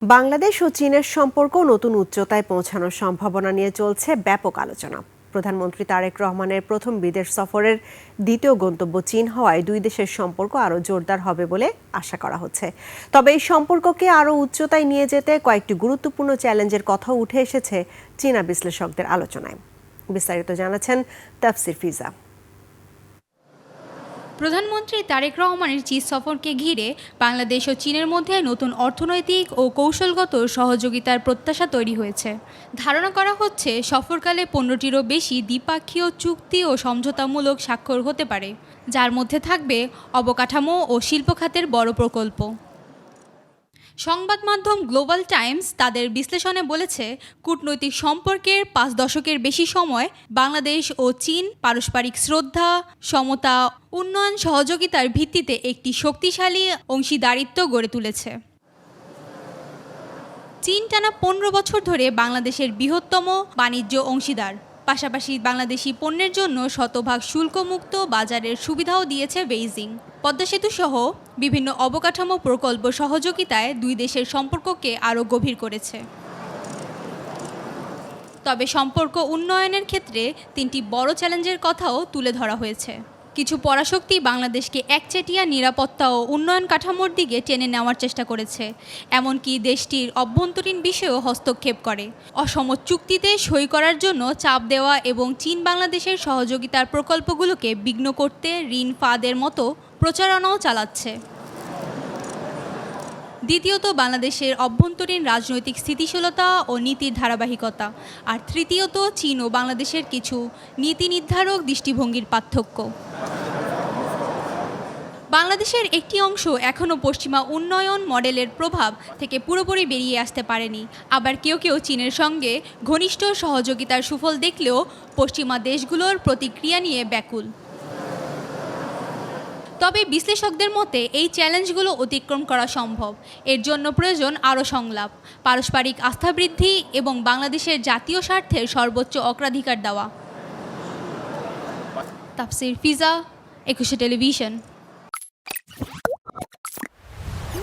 বাংলাদেশ ও চীনের সম্পর্ক নতুন উচ্চতায় পৌঁছানোর সম্ভাবনা নিয়ে চলছে ব্যাপক আলোচনা। প্রধানমন্ত্রী তারেক রহমানের প্রথম বিদেশ সফরের দ্বিতীয় গন্তব্য চীন হওয়ায় দুই দেশের সম্পর্ক আরও জোরদার হবে বলে আশা করা হচ্ছে। তবে এই সম্পর্ককে আরও উচ্চতায় নিয়ে যেতে কয়েকটি গুরুত্বপূর্ণ চ্যালেঞ্জের কথাও উঠে এসেছে চীনা বিশ্লেষকদের আলোচনায়। বিস্তারিত জানাচ্ছেন তাফসির ফিজা। প্রধানমন্ত্রী তারেক রহমানের চীন সফরকে ঘিরে বাংলাদেশ ও চীনের মধ্যে নতুন অর্থনৈতিক ও কৌশলগত সহযোগিতার প্রত্যাশা তৈরি হয়েছে। ধারণা করা হচ্ছে সফরকালে 15টিরও বেশি দ্বিপাক্ষীয় চুক্তি ও সমঝোতামূলক স্বাক্ষর হতে পারে, যার মধ্যে থাকবে অবকাঠামো ও শিল্প খাতের বড় প্রকল্প। সংবাদ মাধ্যম গ্লোবাল টাইমস তাদের বিশ্লেষণে বলেছে, কূটনৈতিক সম্পর্কের 5 দশকের বেশি সময় বাংলাদেশ ও চীন পারস্পরিক শ্রদ্ধা, সমতা, উন্নয়ন সহযোগিতার ভিত্তিতে একটি শক্তিশালী অংশীদারিত্ব গড়ে তুলেছে। চীন টানা 15 বছর ধরে বাংলাদেশের বৃহত্তম বাণিজ্য অংশীদার। পাশাপাশি বাংলাদেশি পণ্যের জন্য শতভাগ শুল্কমুক্ত বাজারের সুবিধাও দিয়েছে বেইজিং। পদ্মা সেতু সহ বিভিন্ন অবকাঠামো প্রকল্প সহযোগিতায় দুই দেশের সম্পর্ককে আরও গভীর করেছে। তবে সম্পর্ক উন্নয়নের ক্ষেত্রে 3টি বড় চ্যালেঞ্জের কথাও তুলে ধরা হয়েছে। কিছু পরাশক্তি বাংলাদেশকে একচেটিয়া নিরাপত্তা ও উন্নয়ন কাঠামোর দিকে টেনে নেওয়ার চেষ্টা করেছে, এমনকি দেশটির অভ্যন্তরীণ বিষয়েও হস্তক্ষেপ করে। অসম চুক্তিতে সই করার জন্য চাপ দেওয়া এবং চীন বাংলাদেশের সহযোগিতার প্রকল্পগুলোকে বিঘ্ন করতে ঋণ ফাঁদের মতো প্রচারণাও চালাচ্ছে। দ্বিতীয়ত, বাংলাদেশের অভ্যন্তরীণ রাজনৈতিক স্থিতিশীলতা ও নীতির ধারাবাহিকতা। আর তৃতীয়ত, চীন ও বাংলাদেশের কিছু নীতি নির্ধারক দৃষ্টিভঙ্গির পার্থক্য। বাংলাদেশের একটি অংশ এখনও পশ্চিমা উন্নয়ন মডেলের প্রভাব থেকে পুরোপুরি বেরিয়ে আসতে পারেনি। আবার কেউ কেউ চীনের সঙ্গে ঘনিষ্ঠ সহযোগিতার সুফল দেখলেও পশ্চিমা দেশগুলোর প্রতিক্রিয়া নিয়ে ব্যাকুল। তবে বিশ্লেষকদের মতে এই চ্যালেঞ্জগুলো অতিক্রম করা সম্ভব। এর জন্য প্রয়োজন আরও সংলাপ, পারস্পরিক আস্থা বৃদ্ধি এবং বাংলাদেশের জাতীয় স্বার্থের সর্বোচ্চ অগ্রাধিকার দেওয়া। তাফসির ফিজা, 21 টেলিভিশন।